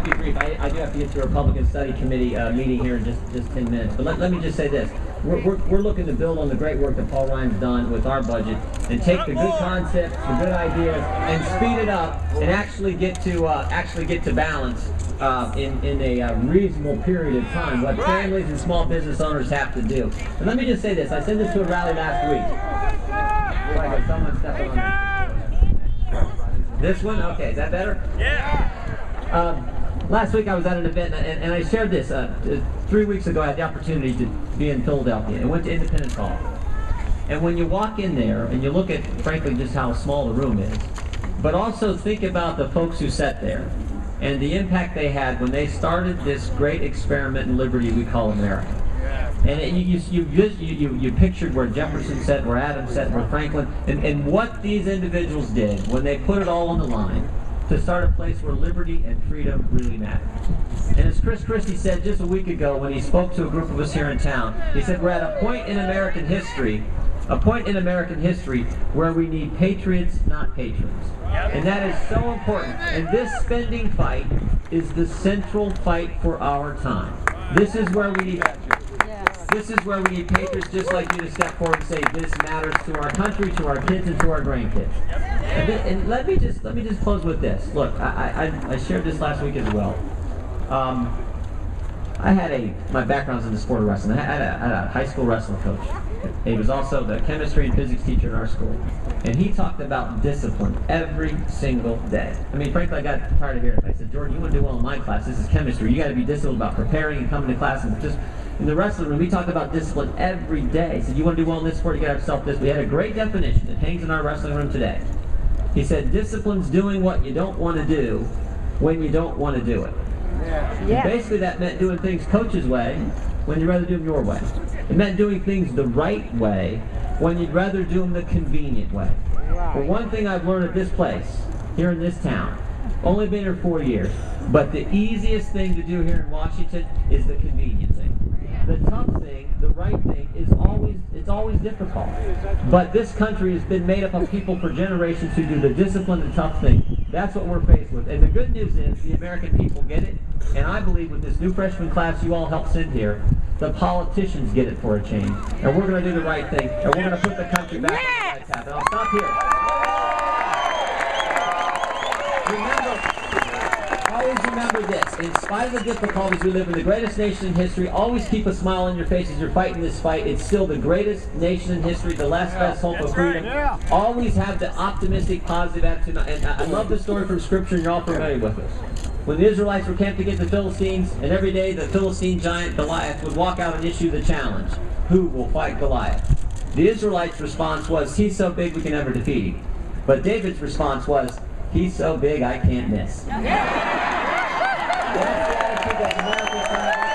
be brief. I do have to get to a Republican Study Committee meeting here in just 10 minutes. But let me just say this. We're looking to build on the great work that Paul Ryan's done with our budget and take the good concepts, the good ideas, and speed it up and actually get to balance in a reasonable period of time what families and small business owners have to do. And let me just say this. I said this to a rally last week. I got someone stepping on this one? Okay, is that better? Yeah. Last week I was at an event and I shared this. 3 weeks ago I had the opportunity to be in Philadelphia and went to Independence Hall. And when you walk in there and you look at, frankly, just how small the room is, but also think about the folks who sat there and the impact they had when they started this great experiment in liberty we call America. And you pictured where Jefferson sat, where Adams sat, where Franklin, and what these individuals did when they put it all on the line to start a place where liberty and freedom really matter. And as Chris Christie said just a week ago when he spoke to a group of us here in town, he said we're at a point in American history where we need patriots, not patrons. And that is so important. And this spending fight is the central fight for our time. This is where we need patriots just like you to step forward and say this matters to our country, to our kids, and to our grandkids. And let me just close with this. Look, I shared this last week as well. My background's in the sport of wrestling. I had a high school wrestling coach. He was also the chemistry and physics teacher in our school. And he talked about discipline every single day. I mean, frankly, I got tired of hearing it. I said, Jordan, you want to do well in my class. This is chemistry. You got to be disciplined about preparing and coming to class. And just in the wrestling room, we talked about discipline every day. He said, you want to do well in this sport, you got to have self-discipline. We had a great definition that hangs in our wrestling room today. He said, discipline's doing what you don't want to do when you don't want to do it. Yeah. Basically, that meant doing things coach's way when you'd rather do them your way. It meant doing things the right way when you'd rather do them the convenient way. But one thing I've learned at this place, here in this town, only been here 4 years, but the easiest thing to do here in Washington is the convenient thing. The tough thing, the right thing, it's always difficult. But this country has been made up of people for generations who do the disciplined and tough thing. That's what we're faced with. And the good news is the American people get it. And I believe with this new freshman class you all helped send here, the politicians get it for a change. And we're going to do the right thing. And we're going to put the country back on the right path. And I'll stop here. Always remember this. In spite of the difficulties, we live in the greatest nation in history. Always keep a smile on your face as you're fighting this fight. It's still the greatest nation in history, the last best hope of freedom. Always have the optimistic, positive attitude. And I love the story from Scripture, and you're all familiar with it. When the Israelites were camped against the Philistines, and every day the Philistine giant Goliath would walk out and issue the challenge. Who will fight Goliath? The Israelites' response was, he's so big we can never defeat him. But David's response was, he's so big I can't miss. That's the attitude that America's trying to